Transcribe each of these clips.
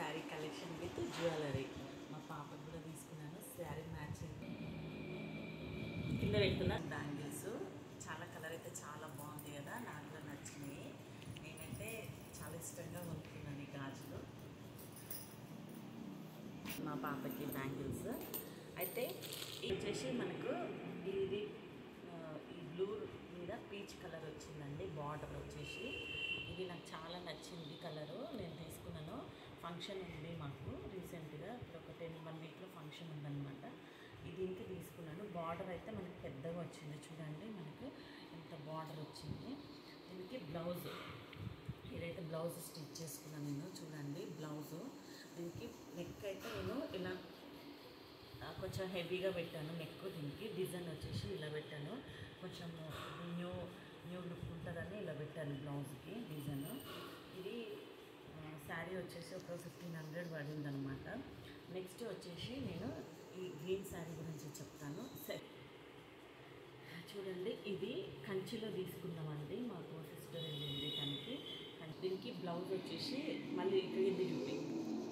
Sari collection with jewellery. మా పాపకు కూడా తీసుకున్నాను శారీ మ్యాచింగ్. కింద పెడుతున్న బ్యాంగిల్స్ చాలా కలర్ అయితే చాలా బాగుంది కదా, నాకు కూడా నచ్చినాయి. నేనైతే చాలా ఇష్టంగా కొనుక్కున్నాను ఈ గాజులు. మా పాపకి బ్యాంగిల్స్ అయితే ఇది వచ్చేసి మనకు ఇది ఈ బ్లూ మీద పీచ్ కలర్ వచ్చిందండి. బార్డర్ వచ్చేసి ఇది నాకు చాలా నచ్చింది కలరు. నేను తీసుకున్నాను. ఫంక్షన్ ఉంది మాకు రీసెంట్గా, ఇప్పుడు ఒక 1 వీక్లో ఫంక్షన్ ఉందన్నమాట. దీనికి తీసుకున్నాను. బార్డర్ అయితే మనకి పెద్దగా వచ్చింది చూడండి, మనకు ఇంత బార్డర్ వచ్చింది. దీనికి బ్లౌజ్, ఇదైతే బ్లౌజ్ స్టిచ్ చేసుకున్నాను నేను. చూడండి బ్లౌజు, దీనికి నెక్ అయితే నేను ఇలా కొంచెం హెవీగా పెట్టాను నెక్. దీనికి డిజైన్ వచ్చేసి ఇలా పెట్టాను, కొంచెం న్యూ లుక్ ఉంటుందని ఇలా పెట్టాను బ్లౌజ్కి డిజైన్. ఇది శారీ వచ్చేసి ఒక 1500 పడిందనమాట. నెక్స్ట్ వచ్చేసి నేను ఈ గ్రీన్ శారీ గురించి చెప్తాను. చూడండి, ఇది కంచిలో తీసుకున్నామండి. మాకు సిస్టర్ వెళ్ళింది తనకి. దీనికి బ్లౌజ్ వచ్చేసి మళ్ళీ ఇది చూపి,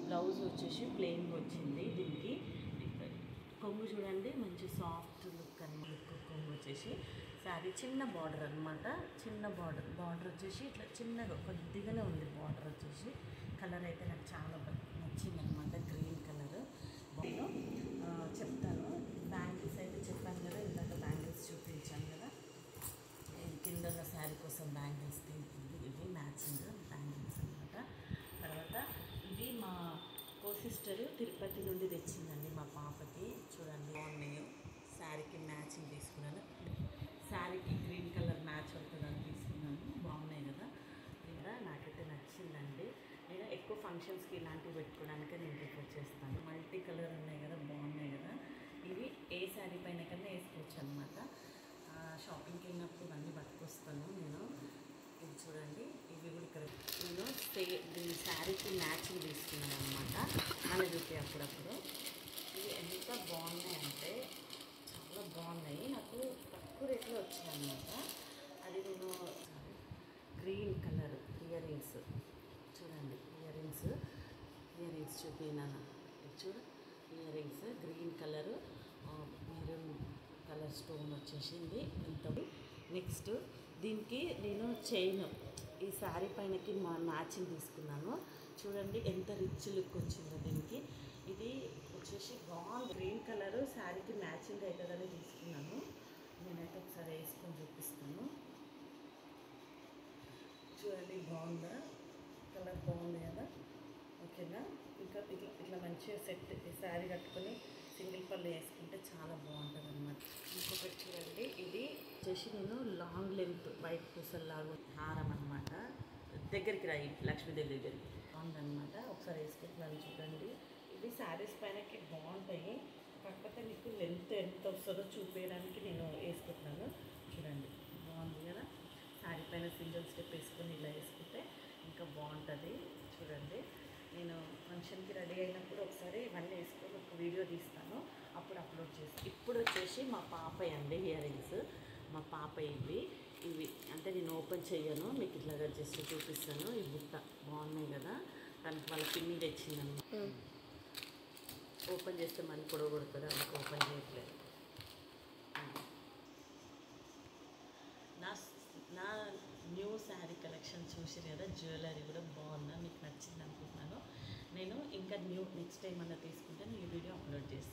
బ్లౌజ్ వచ్చేసి ప్లెయిన్గా వచ్చింది. దీనికి కొంగు చూడండి, మంచి సాఫ్ట్ లుక్ కొంగు వచ్చేసి. శారీ చిన్న బార్డర్ అనమాట, చిన్న బార్డర్ వచ్చేసి ఇట్లా చిన్నగా కొద్దిగానే ఉంది బార్డర్ వచ్చేసి. కలర్ అయితే నాకు చాలా నచ్చింది అనమాట, గ్రీన్ కలర్. నేను చెప్తాను. బ్యాంగిల్స్ అయితే చెప్పాను కదా, ఇందాక బ్యాంగిల్స్ చూపించాను కదా. కింద శారీ కోసం బ్యాంగిల్స్ తీసుకుంది. ఇవి మ్యాచింగ్ బ్యాంగిల్స్ అనమాట. తర్వాత ఇవి మా సిస్టరు తిరుపతి నుండి తెచ్చిందండి మా పాపకి. చూడండి బాగున్నాయి. శారీకి మ్యాచింగ్ తీసుకున్నాను. శారీకి గ్రీన్ కలర్ మ్యాచ్ అవుతుందని తీసుకున్నాను. బాగున్నాయి కదా, ఇంకా నాకైతే నచ్చిందండి. నేను ఎక్కువ ఫంక్షన్స్కి ఇలాంటివి పెట్టుకోవడానికే నేను ప్రిఫర్ చేస్తాను. మల్టీ కలర్ ఉన్నాయి కదా, బాగున్నాయి కదా. ఇవి ఏ శారీ పైన కన్నా వేసుకోవచ్చు అనమాట. షాపింగ్కి వెళ్ళినప్పుడు ఇవన్నీ పట్టుకొస్తాను నేను. ఇది చూడండి, ఇవి కూడా ఇక్కడ నేను దీని శారీకి మ్యాచింగ్ తీసుకున్నాను అనమాట. మన చూపి అప్పుడప్పుడు ఇవి ఎంత బాగున్నాయంటే చాలా బాగున్నాయి. నాకు తక్కువ రేట్లో వచ్చాయి అనమాట. అది నేను గ్రీన్ కలర్ ఇయర్ రింగ్స్ చూడండి, ఇయర్ రింగ్స్ చూపినాను. చూడు, ear rings green colour, maroon colour stone వచ్చేసింది ఇంత. నెక్స్ట్ దీనికి నేను చైన్ ఈ శారీ పైనకి మ్యాచింగ్ తీసుకున్నాను. చూడండి ఎంత రిచ్ లుక్ వచ్చిందో దీనికి. ఇది వచ్చేసి బాగుంది, గ్రీన్ కలరు శారీకి మ్యాచింగ్ అవుతుందని తీసుకున్నాను. నేనైతే ఒకసారి వేసుకొని చూపిస్తాను. చూడండి బాగుందా, కలర్ బాగుంది కదా, ఓకేనా. ఇంకా ఇట్లా మంచిగా సెట్ ఈ శారీ కట్టుకొని సింగిల్ పళ్ళు వేసుకుంటే చాలా బాగుంటుంది అన్నమాట. ఇంకొకటి చూడండి, ఇది వచ్చేసి నేను లాంగ్ లెంత్ వైట్ పూసల్లాగా హారం అనమాట. దగ్గరికి రాయి లక్ష్మీదేవి దగ్గరికి బాగుందన్నమాట. ఒకసారి వేసుకుంటున్నాను చూడండి. ఇవి శారీస్ పైనకి బాగుంటాయి, కాకపోతే మీకు లెంత్ ఎంత వస్తుందో చూపించడానికి నేను వేసుకుంటున్నాను. చూడండి బాగుంది కదా. శారీ పైన సింగిల్ స్టెప్ వేసుకొని ఇలా వేసుకుంటే ఇంకా బాగుంటుంది. చూడండి, నేను ఫంక్షన్కి రెడీ అయినప్పుడు ఒకసారి ఇవన్నీ వేసుకొని ఒక వీడియో తీస్తాను, అప్పుడు అప్లోడ్ చేస్తాను. ఇప్పుడు వచ్చేసి మా పాప అండి ఇయర్ రింగ్స్. మా పాప ఇవి అంటే నేను ఓపెన్ చేయను, మీకు ఇట్లాగా జస్ట్ చూపిస్తాను. ఈ బుట్ట బాగున్నాయి కదా, తనకి వాళ్ళ పిన్ని తెచ్చిందన్నమాట. ఓపెన్ చేస్తే మళ్ళీ పొడవు కొడుతుంది, అందుకు ఓపెన్ చేయట్లేదు. నా న్యూ శారీ కలెక్షన్ చూసారు కదా, జ్యువెలరీ కూడా బాగుందా, మీకు నచ్చింది అనుకుంటున్నాను. నేను ఇంకా నెక్స్ట్ టైం అన్నా తీసుకుంటే ఈ వీడియో అప్లోడ్ చేస్తాను.